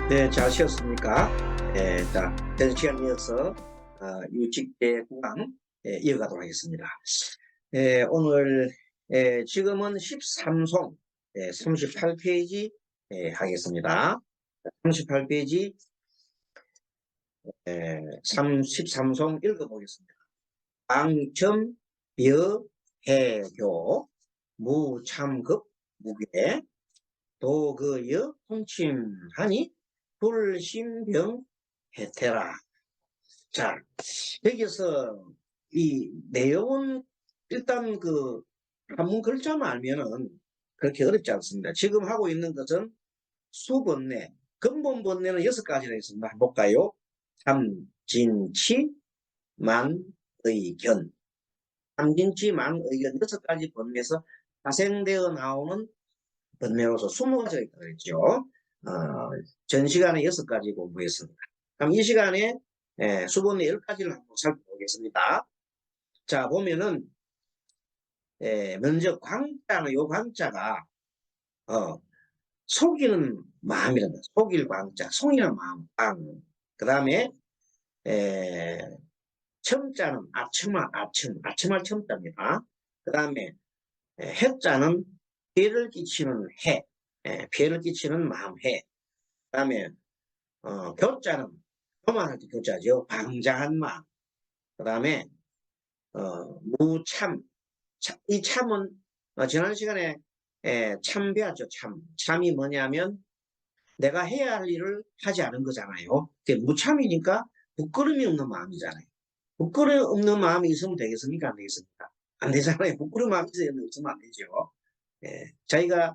네, 잘 쉬었습니까? 자, 전 시간 이어서 유직대 구강 이어가도록 하겠습니다. 오늘 지금은 13송 38페이지 하겠습니다. 38페이지 13송 읽어보겠습니다. 방첨, 여, 해교, 무참급, 무괴, 도그여, 통침하니, 불신병, 해태라. 자, 여기서 이 내용은 일단 그 한문 글자만 알면은 그렇게 어렵지 않습니다. 지금 하고 있는 것은 수번뇌, 근본 번뇌는 6가지나 있습니다. 한번 볼까요? 삼진치, 만의견. 삼진치, 만의견 6가지 번뇌에서 파생되어 나오는 번뇌로서 20가지가 있다고 했죠. 전 시간에 6가지 공부했습니다. 그럼 이 시간에 수본의 10가지를 한번 살펴보겠습니다. 자, 보면은 먼저 광자는 요 광자가 속이는 마음이란다. 속일 광자, 송이는 마음, 광. 그 다음에 첨자는 아첨할 첨자입니다. 그 다음에 해자는 피해를 끼치는 해, 피해를 끼치는 마음 해. 그 다음에 교자는 교만할 때 교자죠. 방자한 마음. 그 다음에 무참. 이 참은 지난 시간에 참 배웠죠. 참이 뭐냐면 내가 해야 할 일을 하지 않은 거잖아요. 무참이니까 부끄러움이 없는 마음이잖아요. 부끄러움 없는 마음이 있으면 되겠습니까? 안 되겠습니까? 안 되잖아요. 부끄러운 마음이 있으면 안 되죠. 자기가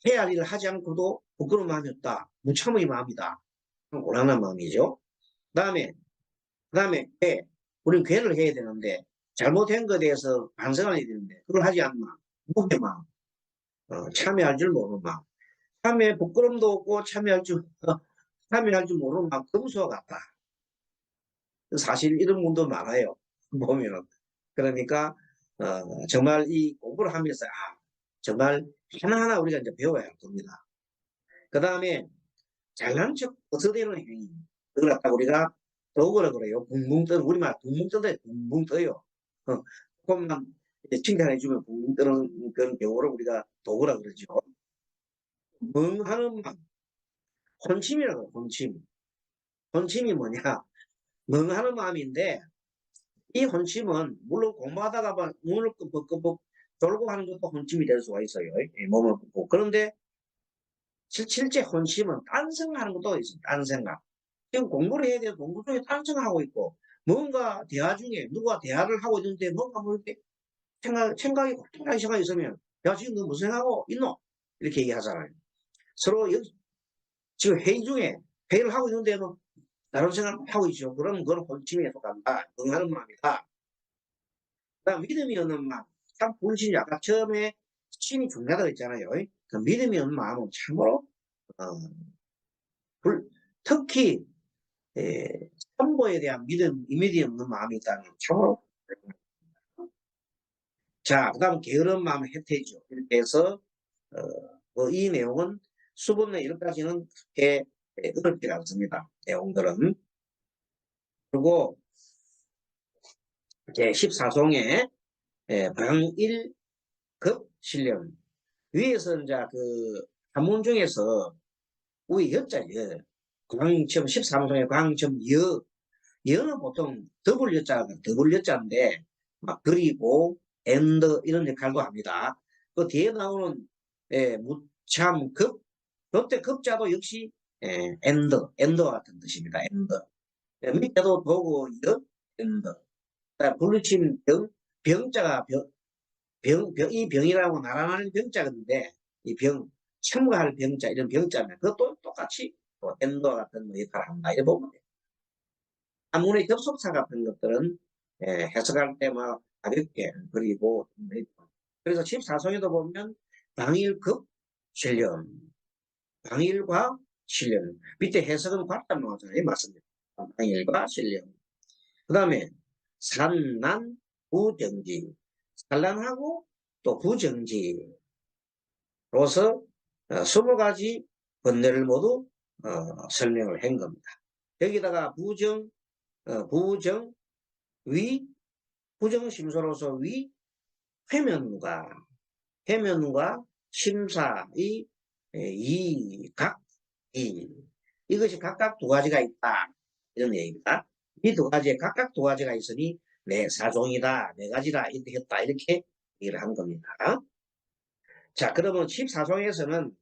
해야 할 일을 하지 않고도 부끄러운 마음이 없다. 무참의 마음이다. 오랑난 마음이죠. 그 다음에 우리는 괴를 해야 되는데 잘못한 것에 대해서 반성을 해야 되는데 그걸 하지 않는 마음. 무게 마음. 참여할 줄 모르는 마음. 참여 부끄럼도 없고 참여할 줄 모르는 마음. 금수와 같다. 사실 이런 분도 많아요. 보면은. 그러니까 정말 이 공부를 하면서 정말 하나하나 우리가 이제 배워야 할 겁니다. 그 다음에 잘난 척 어서대는 행위. 그걸 갖다 우리가 도구라 그래요. 붕붕 떠는, 우리말 붕붕 떠요. 붕붕 떠요. 조금만 칭찬해주면 붕붕 떠는 그런 경우를 우리가 도구라 그러죠. 멍하는 마음. 혼침이라고, 혼침. 혼침이 뭐냐? 멍하는 마음인데, 이 혼침은, 물론 공부하다가 막 눈을 끄벅끄벅 돌고 하는 것도 혼침이 될 수가 있어요. 몸을 끄고. 그런데, 실제 혼침은 딴 생각하는 것도 있어요. 딴 생각. 지금 공부를 해야 돼요. 공부 중에 딴 생각하고 있고, 뭔가 대화 중에 누가 대화를 하고 있는데 뭔가 모르게 생각이 꼴통하게 생각이 있으면, 야, 지금 너 무슨 생각하고 있노? 이렇게 얘기하잖아요. 서로 지금 회의 중에 회의를 하고 있는데 뭐 다른 생각하고 있죠. 그러면 그건 혼침에 속한다. 응하는 마음이다. 그다음 믿음이 없는 마음. 참 불신이 아까 처음에 신이 중요하다고 했잖아요. 그 믿음이 없는 마음은 참으로 어, 특히 선보에 대한 믿음이 없는 마음이 있다는 참으로. 자, 그 다음 게으른 마음은 해태죠. 이렇게 해서 이 내용은 수분의 이렇게까지는 그렇게 어렵지 않습니다. 내용들은. 그리고 제 14송의 방일급 실령 위에서 이제 그 한문 중에서 우리 여자예요. 광점 13송의 광점 여는 보통 더블 여자인데 막 그리고 엔더 이런 역할도 합니다. 그 뒤에 나오는 무참급 그때 급자도 역시 엔더 같은 뜻입니다. 엔더 밑에도 보고 엔더 불루침 병자가 이 병이라고 나라나는 병자인데 이 첨가할 병자 이런 병자면 그것도 똑같이 엔더 같은 역할을 한다 이렇게 보면 돼요. 한문의 접속사 같은 것들은 해석할 때만 가볍게 그리고 그래서 14송에도 보면 당일급 신령 당일과 신령 밑에 해석은 같단 말이잖아요. 맞습니다. 당일과 신령 그 다음에 산난 부정지 산란하고 또 부정지로서 20가지 번뇌를 모두 설명을 한 겁니다. 여기다가 부정, 위, 부정심사로서 위, 회면과 심사의 이것이 각각 두 가지가 있다. 이런 얘기입니다. 이 두 가지에 각각 두 가지가 있으니 네 사종이다, 네 가지다, 이렇게 했다. 이렇게 얘기를 한 겁니다. 자, 그러면 14종에서는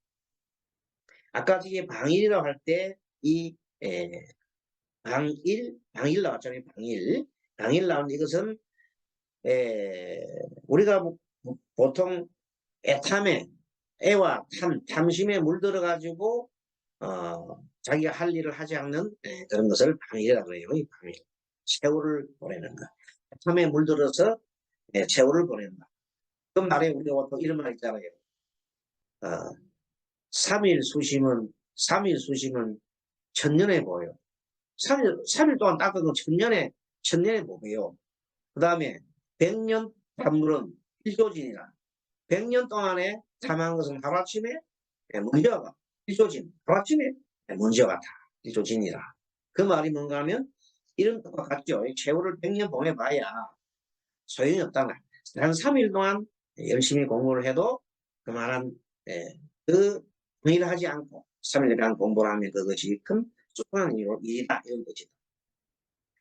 아까 이게 방일이라고 할 때 이 방일 나왔잖아요. 방일 나온 이것은 우리가 보통 애와 탐심에 물들어 가지고 자기가 할 일을 하지 않는 그런 것을 방일이라고 해요. 방일. 세월을 보내는 것. 탐에 물들어서 세월을 보낸다. 그 말에 우리가 보통 이런 말 있잖아요. 3일 수심은 천년에 보여. 3일 동안 닦은 천년에 보여요. 그 다음에 100년 탐물은 일조진이라. 100년 동안에 탐한 것은 하루아침에 먼저 가. 일조진. 하루아침에 먼저 같아. 일조진이라. 그 말이 뭔가 하면 이런 것과 같죠. 세월을 100년 보내봐야 소용이 없다나. 한 3일 동안 열심히 공부를 해도 그만한 그 일을 하지 않고 3일간 공부를 하면 그것이 큰 수많은 일이다. 이런 것이다.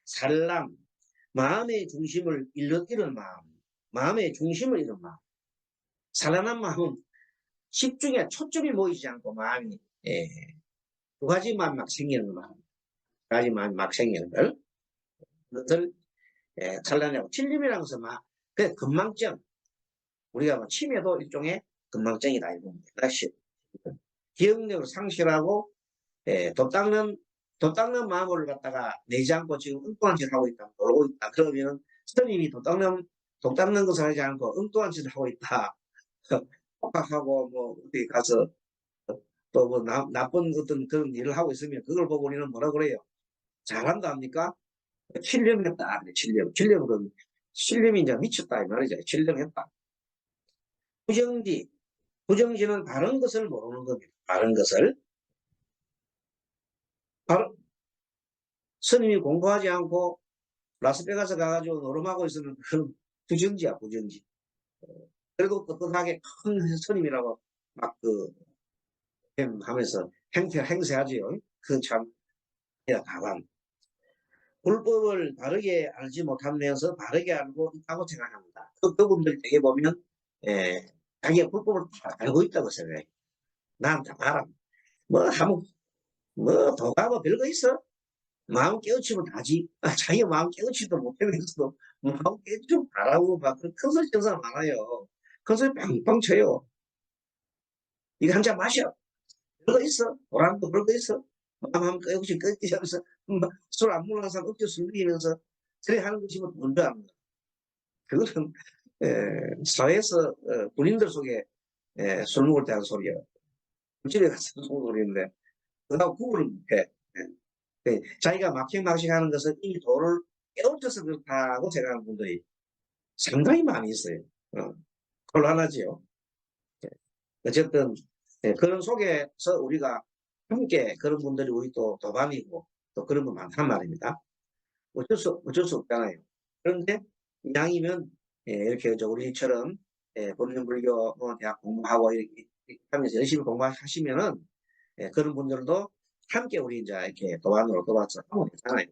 살람, 마음의 중심을 잃은 마음. 마음의 중심을 잃은 마음. 살아난 마음은 집중에 초점이 모이지 않고 마음이 두 가지만 막 생기는 마음. 두 가지만 막 생기는 걸. 그것을 살라내고 칠림이라는 것은 그 건망증. 우리가 뭐 치매도 일종의 건망증이다. 이겁니다. 기억력을 상실하고 도 닦는 마음을 갖다가 내지 않고 지금 엉뚱한 짓을 하고 있다. 놀고 있다. 그러면 스님이 도 닦는 것을 하지 않고 엉뚱한 짓을 하고 있다. 하고 뭐 어디 가서 또 뭐 나쁜 어떤 그런 일을 하고 있으면 그걸 보고 우리는 뭐라 그래요? 잘한다 합니까? 칠령했다. 칠령이 이제 미쳤다 이 말이죠. 칠령했다. 부정지는 다른 것을 모르는 겁니다. 다른 것을. 바로 스님이 공부하지 않고 라스베가스 가가지고 노름하고 있으면 그건 부정지야, 부정지. 그래도 떳떳하게 큰 스님이라고 막 하면서 행세하지요. 그 참, 가관. 불법을 바르게 알지 못하면서 바르게 알고 있다고 생각합니다. 그분들 되게 보면, 자기가 불법을 다 알고 있다고 생각해요. 난 다 알아. 도가 뭐 별거 있어? 마음 깨우치면 다지. 자기가 마음 깨우치도 못하면서도 마음 깨우치면 다라고 막 큰 소리 치는 사람 많아요. 큰 소리 빵빵 쳐요. 이거 한 잔 마셔. 별거 있어? 보람도 별거 있어? 마음 한번 깨우치 끄지 하면서 술 안 먹는 사람 억지로 술 먹이면서 그래 하는 것이 뭐 뭔지 압니다. 그거는 사회에서 군인들 속에 술 먹을 때 하는 소리예요. 집에 가서 술 먹는 소리인데 그거하고 구분을 못해. 자기가 막힌막식 하는 것은 이 도를 깨우쳐서 그렇다고 생각하는 분들이 상당히 많이 있어요. 곤란하지요. 어쨌든 그런 속에서 우리가 함께 그런 분들이 우리 또 도반이고 또 그런 분 많단 말입니다. 어쩔 수 없잖아요. 그런데 이왕이면 이렇게 우리처럼 법륜불교 대학 공부하고 이렇게 하면서 열심히 공부하시면은 그런 분들도 함께 우리 이제 이렇게 도반으로 도와서 하면 되잖아요.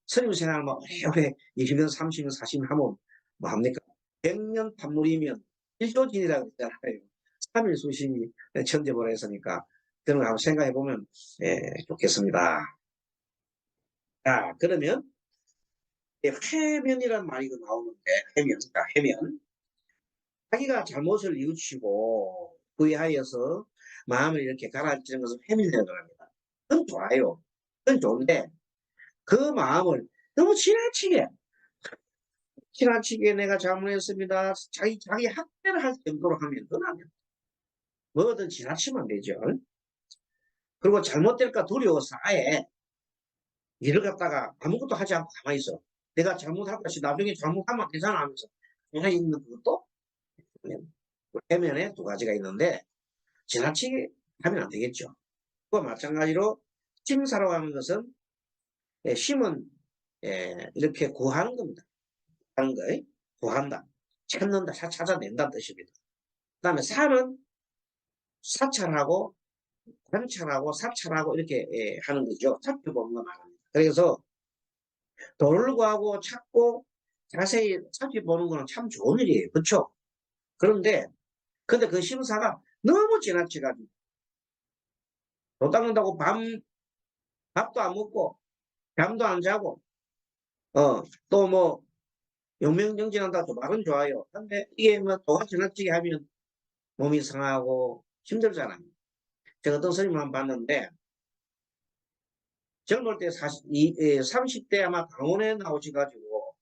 스님 생활 뭐 오래 20년, 30년, 40년 하면 뭐 합니까? 100년 판물이면 일조진이라고 했잖아요. 3일 수심이 천재보라 했으니까 그런 거 한번 생각해 보면 좋겠습니다. 자, 그러면 해면이라는 말이 나오는데 해면. 자기가 잘못을 뉘우치고 후회하여서 마음을 이렇게 가라앉히는 것을 해면이라고 합니다. 그건 좋아요. 그건 좋은데 그 마음을 너무 지나치게 내가 잘못했습니다. 자기 학대를 할 정도로 하면 그건 안 됩니다. 뭐든 지나치면 안 되죠. 그리고 잘못될까 두려워서 아예 일을 갖다가 아무것도 하지 않고 가만히 있어. 내가 잘못할 것이 나중에 잘못하면 안 되잖아 하면서 가만히 있는 그것도 해면에 두 가지가 있는데 지나치게 하면 안 되겠죠. 그와 마찬가지로 심사라고 하는 것은 심은 이렇게 구하는 겁니다. 하는 거, 구한다, 찾는다, 찾아낸다는 뜻입니다. 그 다음에 사는 사찰하고 관찰하고 사찰하고 이렇게 하는 거죠. 살펴보는 거 말합니다. 그래서 도를 구하고 찾고 자세히 살펴보는 거는 참 좋은 일이에요. 그렇죠? 그런데 근데 그 심사가 너무 지나치가지고 도 닦는다고 밥도 안 먹고 잠도 안 자고 또 뭐 용맹정진한다고 말은 좋아요. 근데 이게 뭐 도가 지나치게 하면 몸이 상하고 힘들잖아요. 제가 어떤 스님 한 번 봤는데 젊을 때 30대 아마 강원에 나오셔가지고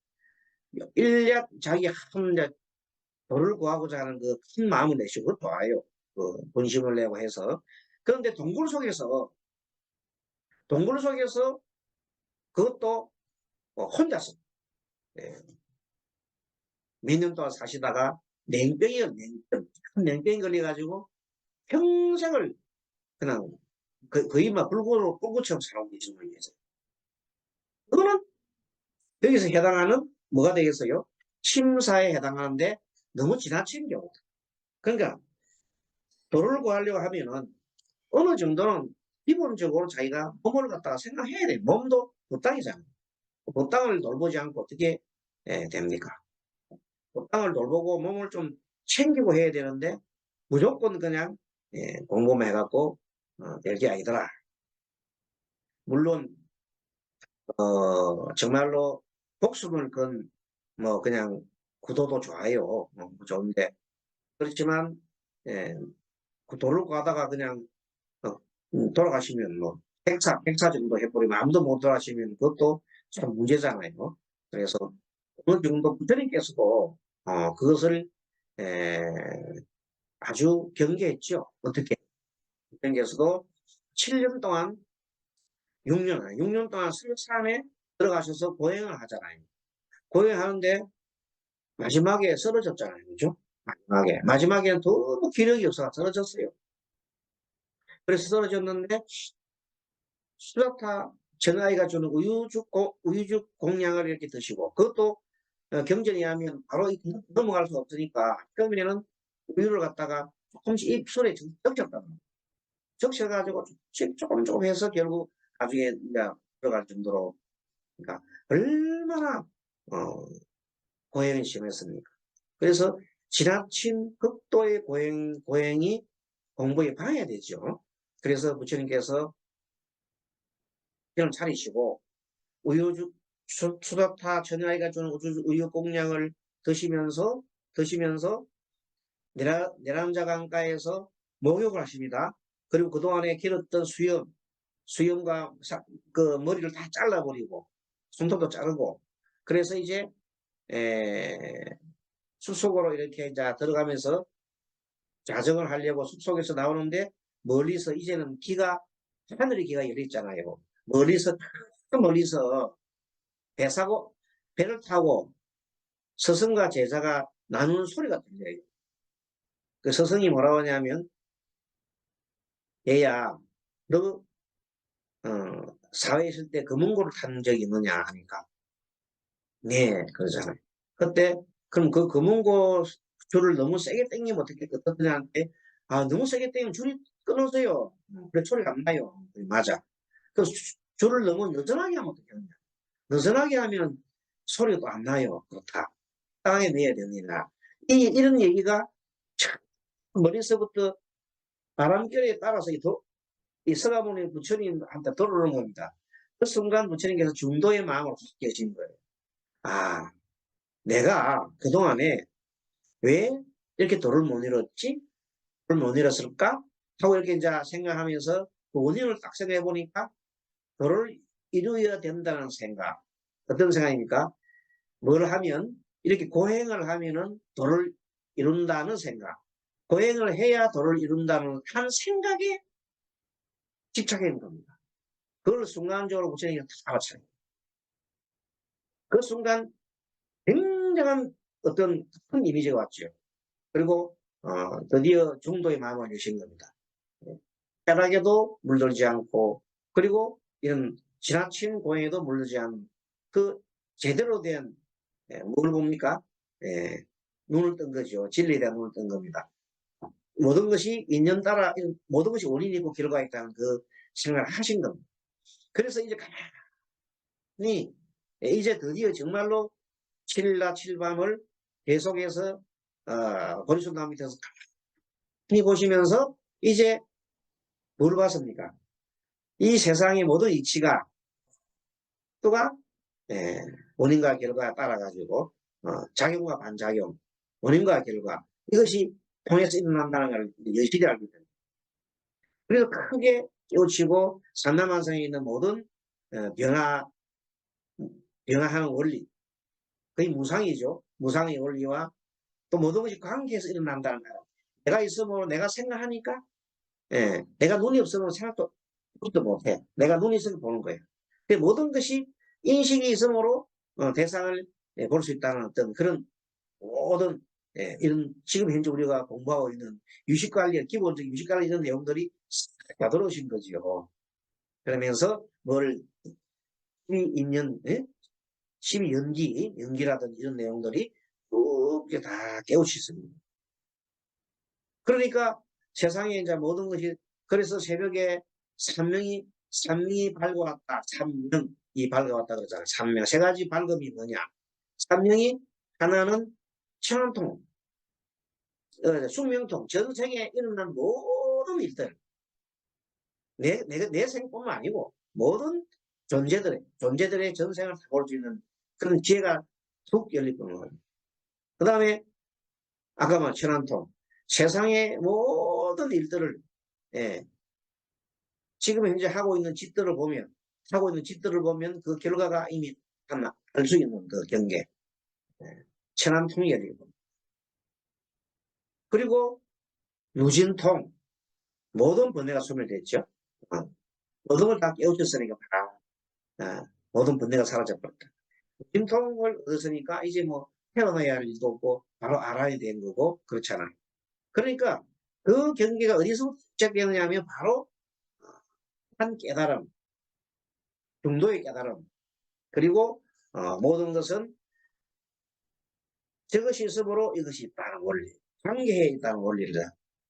일약 자기 한 도를 구하고자 하는 그 큰 마음을 내시고 좋아요. 그 본심을 내고 해서. 그런데 동굴 속에서 그것도 혼자서 몇 년 동안 사시다가 냉병이 걸려가지고 평생을 그냥 거의 막 불구처럼 살아온 게 있는 거죠. 그거는 여기서 해당하는 뭐가 되겠어요? 침사에 해당하는데 너무 지나친 경우. 그러니까 도를 구하려고 하면은 어느 정도는 기본적으로 자기가 몸을 갖다가 생각해야 돼. 몸도 그 땅이잖아. 그 땅을 돌보지 않고 어떻게 됩니까? 그 땅을 돌보고 몸을 좀 챙기고 해야 되는데 무조건 그냥 공부만 해갖고 될 게 아니더라. 물론 정말로 복습을 뭐 그냥 구도도 좋아요. 좋은데 그렇지만 그 도를 가다가 그냥 돌아가시면 뭐 행사 정도 해버리면 아무도 못 돌아가시면 그것도 참 문제잖아요. 그래서 어느 정도 부처님께서도 그것을 에, 아주 경계했죠. 어떻게? 부처님께서도 7년 동안 6년 동안 설산에 들어가셔서 고행을 하잖아요. 고행하는데 마지막에 쓰러졌잖아요. 그죠? 마지막에는 너무 기력이 없어서 쓰러졌어요. 그래서 쓰러졌는데 수라타 전아이가 주는 우유죽 공양을 이렇게 드시고 그것도 경전에 하면 바로 넘어갈 수 없으니까 처음에는 우유를 갖다가 조금씩 입술에 적셨다. 적셔가지고 조금 해서 결국 나중에 이제 들어갈 정도로 그러니까 얼마나 고행이 심했습니까? 그래서 지나친 극도의 고행이 공부에 방해되죠. 그래서 부처님께서 정을 차리시고 우유죽 수다타 전아이가 주는 우유 공양을 드시면서 내란자 강가에서 목욕을 하십니다. 그리고 그동안에 길었던 수염과 그 머리를 다 잘라버리고 손톱도 자르고 그래서 이제 숲속으로 이렇게 이제 들어가면서 자정을 하려고 숲속에서 나오는데 멀리서 이제는 하늘의 기가 열렸잖아요. 멀리서 배를 타고 스승과 제자가 나누는 소리가 들려요. 그 스승이 뭐라고 하냐면 얘야 너 사회에 있을 때 금은고를 탄 적이 있느냐 하니까 네 그러잖아요. 그때 그럼 그 금은고 줄을 너무 세게 당기면 어떤 애한테 너무 세게 당기면 줄이 끊어져요. 그래 소리가 안 나요. 맞아. 그 줄을 너무 느슨하게 하면 어떻게 하냐. 느슨하게 하면 소리도 안 나요. 그렇다. 땅에 내야 됩니다. 이런 얘기가 머릿속부터 바람결에 따라서 이 서가모니 부처님한테 들어오는 겁니다. 그 순간 부처님께서 중도의 마음을 확 깨신 거예요. 아, 내가 그동안에 왜 이렇게 돌을 못 잃었지? 돌을 못 잃었을까? 하고 이렇게 이제 생각하면서 그 원인을 딱 생각해 보니까 돌을 이루어야 된다는 생각. 어떤 생각입니까? 뭘 하면, 이렇게 고행을 하면은 돌을 이룬다는 생각. 고행을 해야 돌을 이룬다는 한 생각에 집착한 겁니다. 그걸 순간적으로 부처님이 다 알아차려요. 그 순간 굉장한 어떤 큰 이미지가 왔죠. 그리고 드디어 중도의 마음을 여신 겁니다. 쾌락에도 물들지 않고, 그리고 이런 지나친 고행에도 물들지 않는 그 제대로 된 뭘 봅니까? 예, 눈을 뜬 거죠. 진리에 대한 눈을 뜬 겁니다. 모든 것이 인연 따라 모든 것이 원인이 있고 결과가 있다는 그 생각을 하신 겁니다. 그래서 이제 가만히 이제 드디어 정말로 7일날 7밤을 계속해서 버리순남 밑에서 가만히 보시면서 이제 뭘 봤습니까? 이 세상의 모든 이치가 또가 원인과 결과에 따라 가지고 작용과 반작용, 원인과 결과 이것이 통해서 일어난다는 걸 여실히 알게 됩니다. 그래서 크게 깨우치고 삼라만상에 있는 모든 변화하는 원리, 거의 무상이죠. 무상의 원리와 또 모든 것이 관계에서 일어난다는 거예요. 내가 있으면 내가 생각하니까 내가 눈이 없으면 생각도 못해. 내가 눈이 있으면 보는 거예요. 모든 것이 인식이 있으므로 대상을 볼 수 있다는 어떤 그런 모든 이런 지금 현재 우리가 공부하고 있는 유식관리, 기본적인 유식관리 이런 내용들이 다 들어오신 거지요. 그러면서 뭘 12인연, 12연기, 연기라든지 이런 내용들이 그렇게 다 깨우치습니다. 그러니까 세상에 이제 모든 것이 그래서 새벽에 삼명이 밝아왔다. 삼명이 밝아왔다 그러잖아요. 삼명. 세 가지 밝음이 뭐냐? 삼명이 하나는 천원통, 숙명통, 전 세계에 일어난 모든 일들, 내 생뿐만 아니고 모든 존재들의 전생을 다 볼 수 있는 그런 기회가 툭 열릴 거예요. 그 다음에 아까 말한 천안통, 세상의 모든 일들을 예, 지금 현재 하고 있는 짓들을 보면 그 결과가 이미 알 수 있는 그 경계 천안통이 열리고 그리고 유진통 모든 번뇌가 소멸됐죠. 모든 걸 다 깨우쳤으니까 모든 번뇌가 사라져버렸다. 유진통을 얻었으니까 이제 뭐 태어나야 할 일도 없고 바로 알아야 되는 거고 그렇잖아요. 그러니까 그 경계가 어디서 시작되느냐 하면 바로 한 깨달음, 중도의 깨달음, 그리고 모든 것은 저것이 있으므로 이것이 있다는 원리, 관계에 있다는 원리를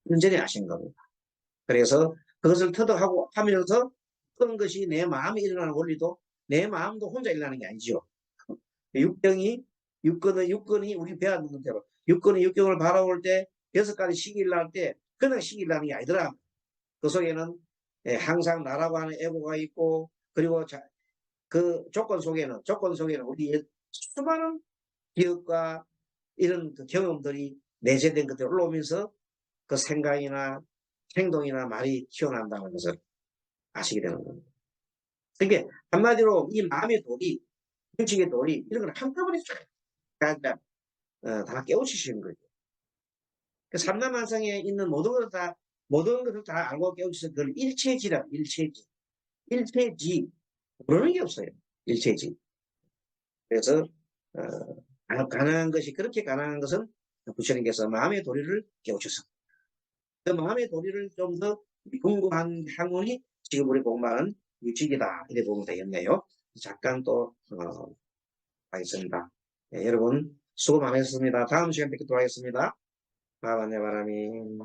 온전히 아신 겁니다. 그래서 그것을 터득하고 하면서 어떤 것이 내 마음에 일어나는 원리도 내 마음도 혼자 일어나는 게 아니죠. 육근이 우리 배웠는 대로 육근이 육경을 바라볼 때 6가지 시기를 날 때 그냥 시기를 나는 게 아니더라. 그 속에는 항상 나라고 하는 애고가 있고 그리고 그 조건 속에는 우리 수많은 기억과 이런 그 경험들이 내재된 것들이 올라오면서 그 생각이나 행동이나 말이 튀어나온다는 것을 아시게 되는 겁니다. 그러니까 한마디로 이 마음의 돌이, 인식의 돌이 이런 걸 한꺼번에 다 깨우치시는 거죠. 그 삼라만상에 있는 모든 것을 다 알고 깨우쳐서 그걸 일체지. 모르는 게 없어요. 일체지. 그래서 가능한 것이 그렇게 가능한 것은 부처님께서 마음의 도리를 깨우쳐서 그 마음의 도리를 좀 더 궁금한 학문이 지금 우리 공부하는 유직이다 이렇게 보면 되겠네요. 잠깐 또 하겠습니다. 네, 여러분 수고 많으셨습니다. 다음 시간 뵙도록 하겠습니다. 바람의 바람이